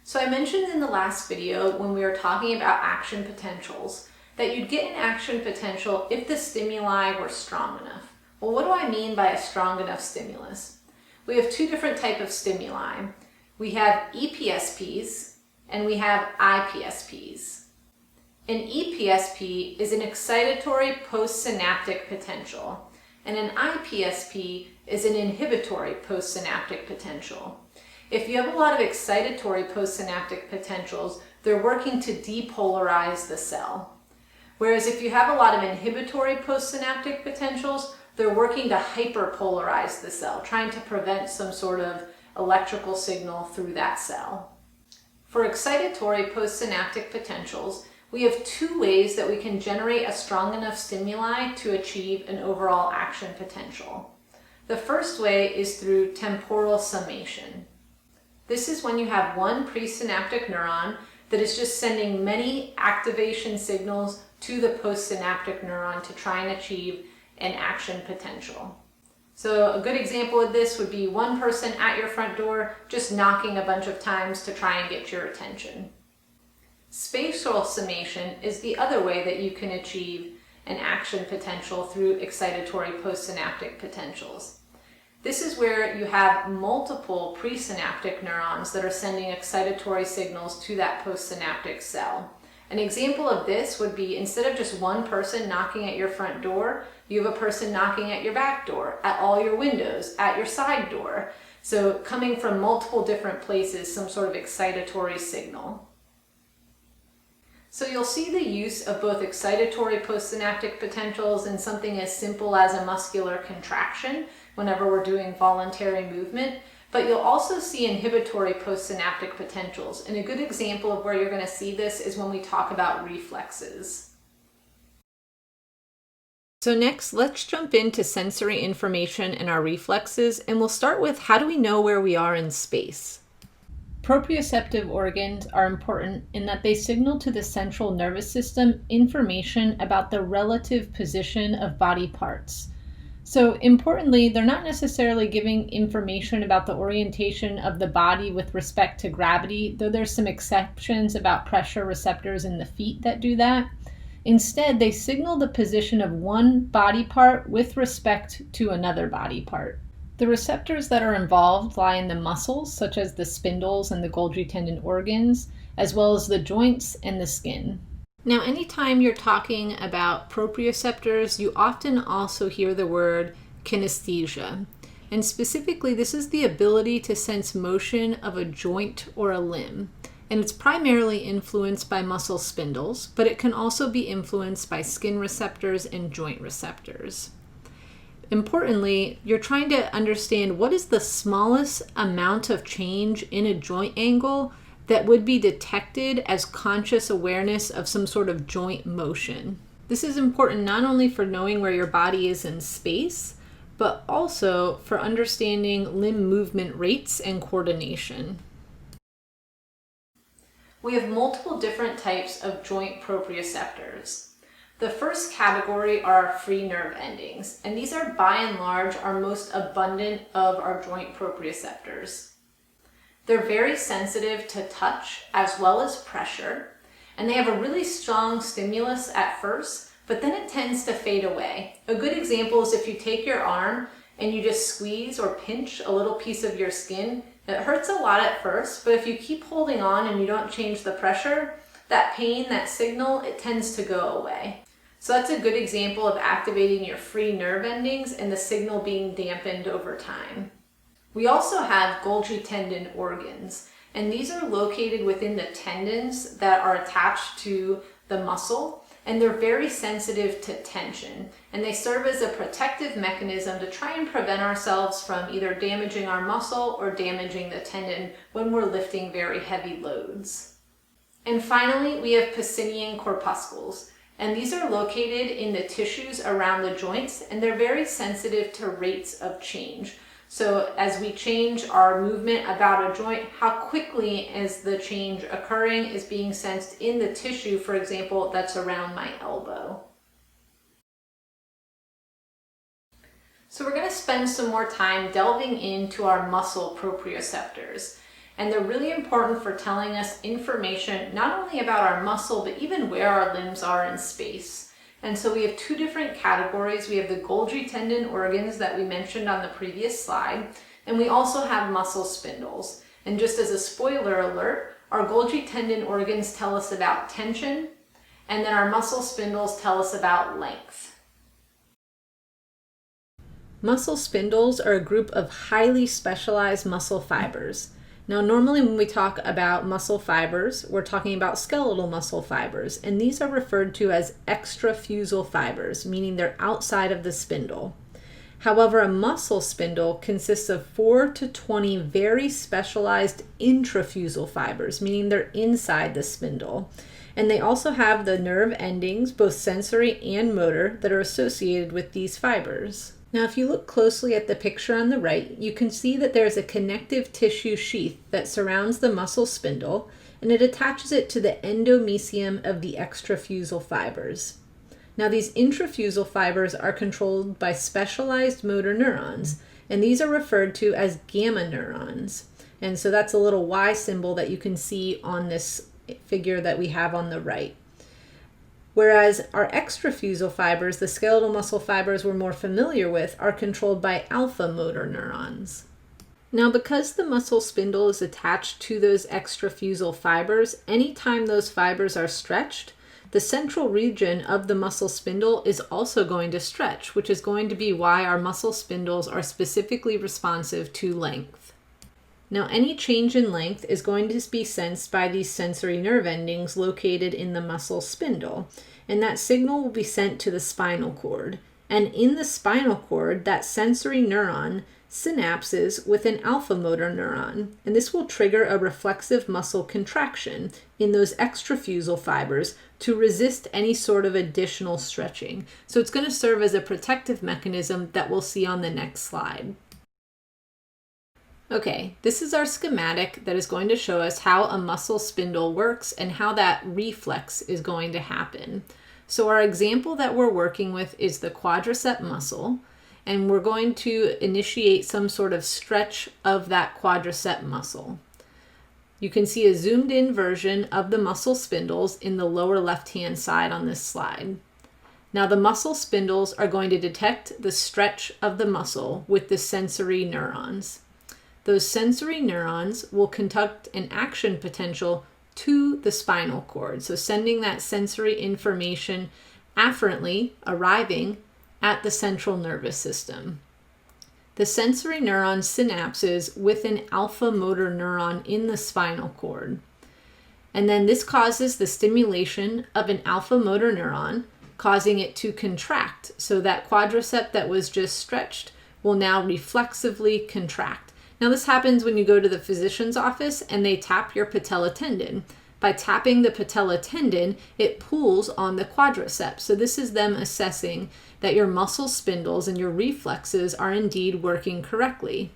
So I mentioned in the last video when we were talking about action potentials that you'd get an action potential if the stimuli were strong enough. Well, what do I mean by a strong enough stimulus? We have two different types of stimuli. We have EPSPs and we have IPSPs. An EPSP is an excitatory postsynaptic potential, and an IPSP is an inhibitory postsynaptic potential. If you have a lot of excitatory postsynaptic potentials, they're working to depolarize the cell. Whereas if you have a lot of inhibitory postsynaptic potentials, they're working to hyperpolarize the cell, trying to prevent some sort of electrical signal through that cell. For excitatory postsynaptic potentials, we have two ways that we can generate a strong enough stimuli to achieve an overall action potential. The first way is through temporal summation. This is when you have one presynaptic neuron that is just sending many activation signals to the postsynaptic neuron to try and achieve an action potential. So a good example of this would be one person at your front door just knocking a bunch of times to try and get your attention. Spatial summation is the other way that you can achieve an action potential through excitatory postsynaptic potentials. This is where you have multiple presynaptic neurons that are sending excitatory signals to that postsynaptic cell. An example of this would be instead of just one person knocking at your front door, you have a person knocking at your back door, at all your windows, at your side door. So coming from multiple different places, some sort of excitatory signal. So you'll see the use of both excitatory postsynaptic potentials in something as simple as a muscular contraction whenever we're doing voluntary movement, but you'll also see inhibitory postsynaptic potentials. And a good example of where you're going to see this is when we talk about reflexes. So next, let's jump into sensory information and our reflexes, and we'll start with how do we know where we are in space? Proprioceptive organs are important in that they signal to the central nervous system information about the relative position of body parts. So importantly, they're not necessarily giving information about the orientation of the body with respect to gravity, though there's some exceptions about pressure receptors in the feet that do that. Instead, they signal the position of one body part with respect to another body part. The receptors that are involved lie in the muscles, such as the spindles and the Golgi tendon organs, as well as the joints and the skin. Now, anytime you're talking about proprioceptors, you often also hear the word kinesthesia. And specifically, this is the ability to sense motion of a joint or a limb. And it's primarily influenced by muscle spindles, but it can also be influenced by skin receptors and joint receptors. Importantly, you're trying to understand what is the smallest amount of change in a joint angle that would be detected as conscious awareness of some sort of joint motion. This is important not only for knowing where your body is in space, but also for understanding limb movement rates and coordination. We have multiple different types of joint proprioceptors. The first category are free nerve endings, and these are by and large our most abundant of our joint proprioceptors. They're very sensitive to touch as well as pressure, and they have a really strong stimulus at first, but then it tends to fade away. A good example is if you take your arm and you just squeeze or pinch a little piece of your skin. It hurts a lot at first, but if you keep holding on and you don't change the pressure, that pain, that signal, it tends to go away. So that's a good example of activating your free nerve endings and the signal being dampened over time. We also have Golgi tendon organs, and these are located within the tendons that are attached to the muscle, and they're very sensitive to tension, and they serve as a protective mechanism to try and prevent ourselves from either damaging our muscle or damaging the tendon when we're lifting very heavy loads. And finally, we have Pacinian corpuscles, and these are located in the tissues around the joints, and they're very sensitive to rates of change. So as we change our movement about a joint, how quickly is the change occurring is being sensed in the tissue, for example, that's around my elbow. So we're going to spend some more time delving into our muscle proprioceptors. And they're really important for telling us information not only about our muscle, but even where our limbs are in space. And so we have two different categories. We have the Golgi tendon organs that we mentioned on the previous slide, and we also have muscle spindles. And just as a spoiler alert, our Golgi tendon organs tell us about tension, and then our muscle spindles tell us about length. Muscle spindles are a group of highly specialized muscle fibers. Now, normally when we talk about muscle fibers, we're talking about skeletal muscle fibers, and these are referred to as extrafusal fibers, meaning they're outside of the spindle. However, a muscle spindle consists of 4 to 20 very specialized intrafusal fibers, meaning they're inside the spindle. And they also have the nerve endings, both sensory and motor, that are associated with these fibers. Now, if you look closely at the picture on the right, you can see that there's a connective tissue sheath that surrounds the muscle spindle, and it attaches it to the endomysium of the extrafusal fibers. Now, these intrafusal fibers are controlled by specialized motor neurons, and these are referred to as gamma neurons. And so that's a little Y symbol that you can see on this figure that we have on the right. Whereas our extrafusal fibers, the skeletal muscle fibers we're more familiar with, are controlled by alpha motor neurons. Now, because the muscle spindle is attached to those extrafusal fibers, anytime those fibers are stretched, the central region of the muscle spindle is also going to stretch, which is going to be why our muscle spindles are specifically responsive to length. Now, any change in length is going to be sensed by these sensory nerve endings located in the muscle spindle, and that signal will be sent to the spinal cord. And in the spinal cord, that sensory neuron synapses with an alpha motor neuron, and this will trigger a reflexive muscle contraction in those extrafusal fibers to resist any sort of additional stretching. So it's going to serve as a protective mechanism that we'll see on the next slide. Okay, this is our schematic that is going to show us how a muscle spindle works and how that reflex is going to happen. So our example that we're working with is the quadricep muscle, and we're going to initiate some sort of stretch of that quadricep muscle. You can see a zoomed in version of the muscle spindles in the lower left-hand side on this slide. Now the muscle spindles are going to detect the stretch of the muscle with the sensory neurons. Those sensory neurons will conduct an action potential to the spinal cord, so sending that sensory information afferently arriving at the central nervous system. The sensory neuron synapses with an alpha motor neuron in the spinal cord. And then this causes the stimulation of an alpha motor neuron, causing it to contract. So that quadricep that was just stretched will now reflexively contract. Now this happens when you go to the physician's office and they tap your patella tendon. By tapping the patella tendon, it pulls on the quadriceps. So this is them assessing that your muscle spindles and your reflexes are indeed working correctly.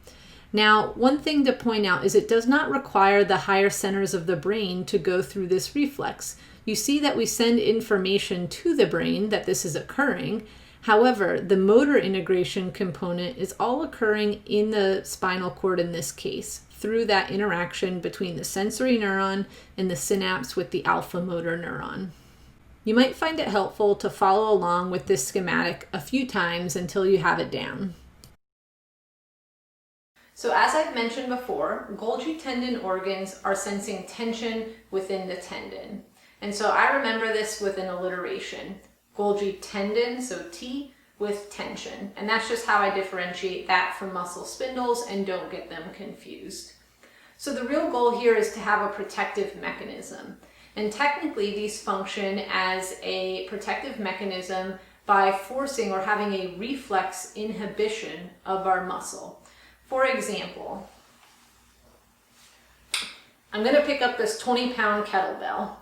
Now, one thing to point out is it does not require the higher centers of the brain to go through this reflex. You see that we send information to the brain that this is occurring. However, the motor integration component is all occurring in the spinal cord in this case, through that interaction between the sensory neuron and the synapse with the alpha motor neuron. You might find it helpful to follow along with this schematic a few times until you have it down. So as I've mentioned before, Golgi tendon organs are sensing tension within the tendon. And so I remember this with an alliteration. Golgi tendon, so T, with tension. And that's just how I differentiate that from muscle spindles and don't get them confused. So the real goal here is to have a protective mechanism. And technically these function as a protective mechanism by forcing or having a reflex inhibition of our muscle. For example, I'm going to pick up this 20-pound kettlebell.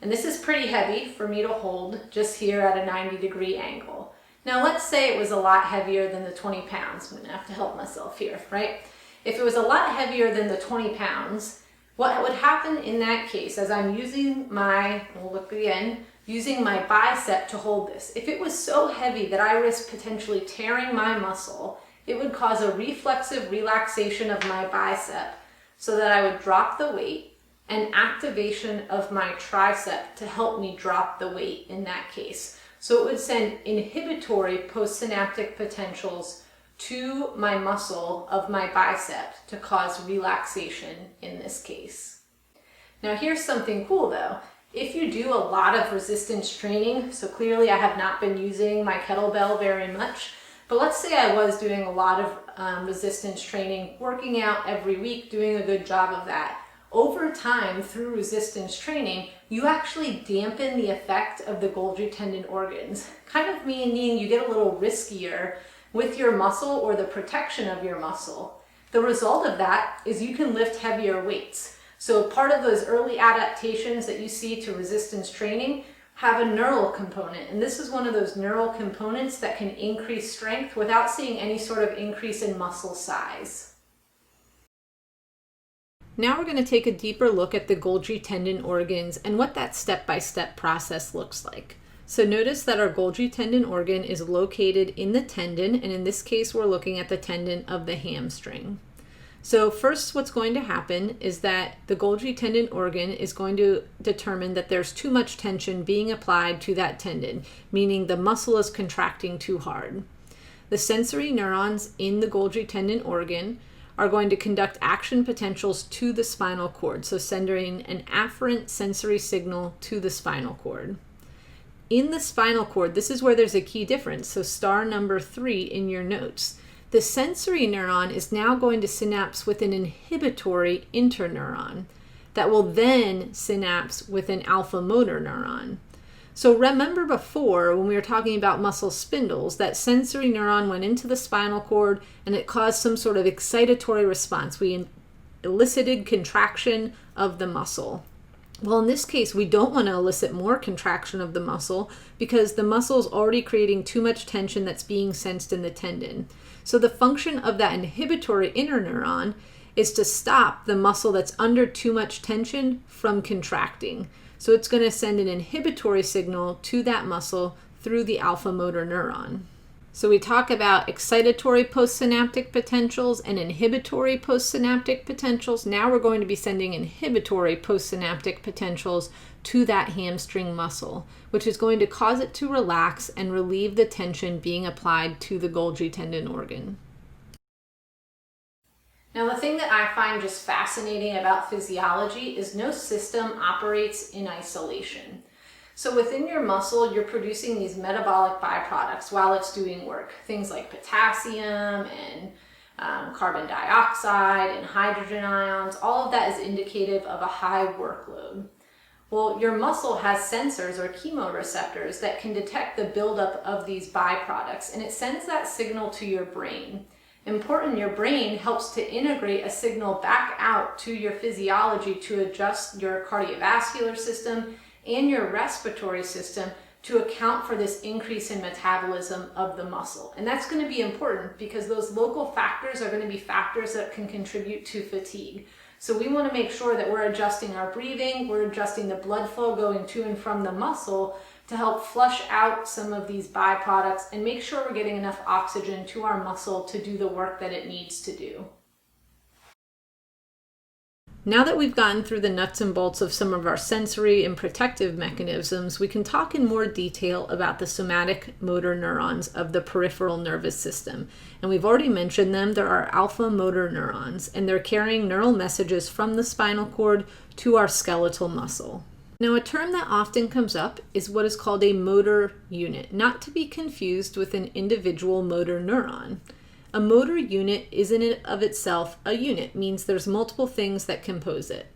And this is pretty heavy for me to hold just here at a 90-degree angle. Now let's say it was a lot heavier than the 20 pounds. I'm going to have to help myself here, right? If it was a lot heavier than the 20 pounds, what would happen in that case as I'm using we'll look again, using my bicep to hold this. If it was so heavy that I risk potentially tearing my muscle, it would cause a reflexive relaxation of my bicep, so that I would drop the weight, and activation of my tricep to help me drop the weight in that case. So it would send inhibitory postsynaptic potentials to my muscle of my bicep to cause relaxation in this case. Now here's something cool though. If you do a lot of resistance training, so clearly I have not been using my kettlebell very much, but let's say I was doing a lot of resistance training, working out every week, doing a good job of that. Over time, through resistance training, you actually dampen the effect of the Golgi tendon organs, kind of meaning you get a little riskier with your muscle or the protection of your muscle. The result of that is you can lift heavier weights. So part of those early adaptations that you see to resistance training have a neural component, and this is one of those neural components that can increase strength without seeing any sort of increase in muscle size. Now we're going to take a deeper look at the Golgi tendon organs and what that step-by-step process looks like. So notice that our Golgi tendon organ is located in the tendon, and in this case we're looking at the tendon of the hamstring. So first what's going to happen is that the Golgi tendon organ is going to determine that there's too much tension being applied to that tendon, meaning the muscle is contracting too hard. The sensory neurons in the Golgi tendon organ are going to conduct action potentials to the spinal cord, so sending an afferent sensory signal to the spinal cord. In the spinal cord, this is where there's a key difference, so star number 3 in your notes. The sensory neuron is now going to synapse with an inhibitory interneuron that will then synapse with an alpha motor neuron. So remember before when we were talking about muscle spindles, that sensory neuron went into the spinal cord and it caused some sort of excitatory response. We elicited contraction of the muscle. Well, in this case, we don't want to elicit more contraction of the muscle because the muscle is already creating too much tension that's being sensed in the tendon. So the function of that inhibitory interneuron is to stop the muscle that's under too much tension from contracting. So it's going to send an inhibitory signal to that muscle through the alpha motor neuron. So we talk about excitatory postsynaptic potentials and inhibitory postsynaptic potentials. Now we're going to be sending inhibitory postsynaptic potentials to that hamstring muscle, which is going to cause it to relax and relieve the tension being applied to the Golgi tendon organ. Now, the thing that I find just fascinating about physiology is no system operates in isolation. So within your muscle, you're producing these metabolic byproducts while it's doing work. Things like potassium and carbon dioxide and hydrogen ions. All of that is indicative of a high workload. Well, your muscle has sensors or chemoreceptors that can detect the buildup of these byproducts, and it sends that signal to your brain. Important, your brain helps to integrate a signal back out to your physiology to adjust your cardiovascular system and your respiratory system to account for this increase in metabolism of the muscle. And that's going to be important because those local factors are going to be factors that can contribute to fatigue. So we want to make sure that we're adjusting our breathing, we're adjusting the blood flow going to and from the muscle to help flush out some of these byproducts and make sure we're getting enough oxygen to our muscle to do the work that it needs to do. Now that we've gotten through the nuts and bolts of some of our sensory and protective mechanisms, we can talk in more detail about the somatic motor neurons of the peripheral nervous system. And we've already mentioned them. There are alpha motor neurons, and they're carrying neural messages from the spinal cord to our skeletal muscle. Now, a term that often comes up is what is called a motor unit, not to be confused with an individual motor neuron. A motor unit is in and of itself a unit, means there's multiple things that compose it.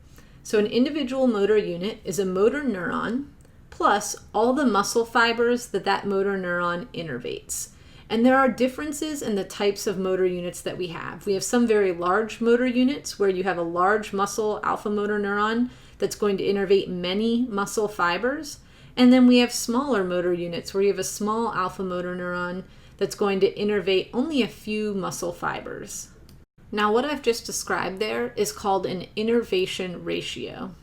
So an individual motor unit is a motor neuron plus all the muscle fibers that motor neuron innervates. And there are differences in the types of motor units that we have. We have some very large motor units where you have a large muscle alpha motor neuron that's going to innervate many muscle fibers. And then we have smaller motor units where you have a small alpha motor neuron that's going to innervate only a few muscle fibers. Now, what I've just described there is called an innervation ratio.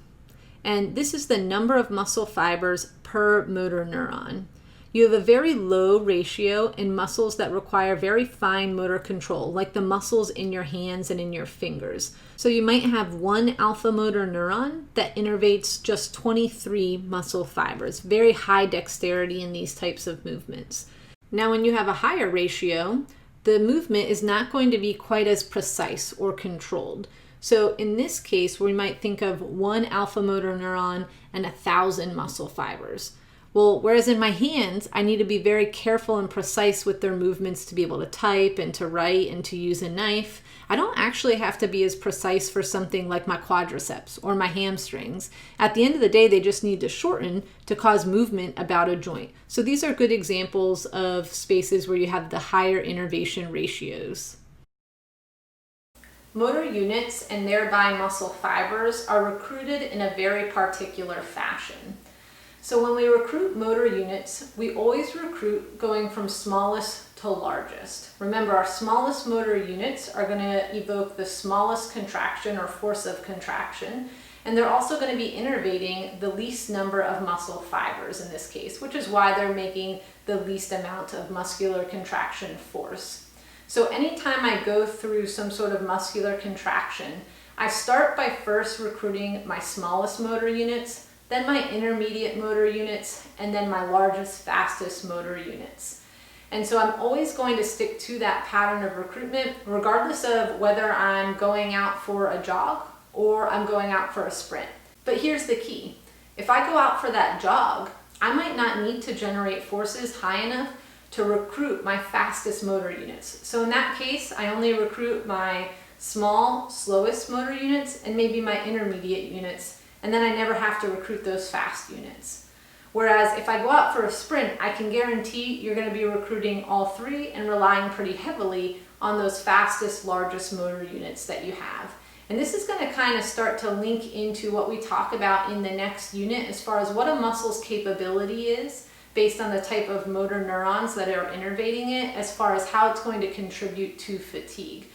And this is the number of muscle fibers per motor neuron. you have a very low ratio in muscles that require very fine motor control, like the muscles in your hands and in your fingers. So you might have one alpha motor neuron that innervates just 23 muscle fibers, very high dexterity in these types of movements. Now, when you have a higher ratio, the movement is not going to be quite as precise or controlled. So in this case, we might think of one alpha motor neuron and 1,000 muscle fibers. Well, whereas in my hands, I need to be very careful and precise with their movements to be able to type and to write and to use a knife. I don't actually have to be as precise for something like my quadriceps or my hamstrings. At the end of the day, they just need to shorten to cause movement about a joint. So these are good examples of spaces where you have the higher innervation ratios. Motor units and thereby muscle fibers are recruited in a very particular fashion. So when we recruit motor units, we always recruit going from smallest to largest. Remember, our smallest motor units are going to evoke the smallest contraction or force of contraction, and they're also going to be innervating the least number of muscle fibers in this case, which is why they're making the least amount of muscular contraction force. So anytime I go through some sort of muscular contraction, I start by first recruiting my smallest motor units, then my intermediate motor units, and then my largest, fastest motor units. And so I'm always going to stick to that pattern of recruitment, regardless of whether I'm going out for a jog or I'm going out for a sprint. But here's the key. If I go out for that jog, I might not need to generate forces high enough to recruit my fastest motor units. So in that case, I only recruit my small, slowest motor units and maybe my intermediate units, and then I never have to recruit those fast units. Whereas if I go out for a sprint, I can guarantee you're going to be recruiting all three and relying pretty heavily on those fastest, largest motor units that you have. And this is going to kind of start to link into what we talk about in the next unit as far as what a muscle's capability is based on the type of motor neurons that are innervating it, as far as how it's going to contribute to fatigue.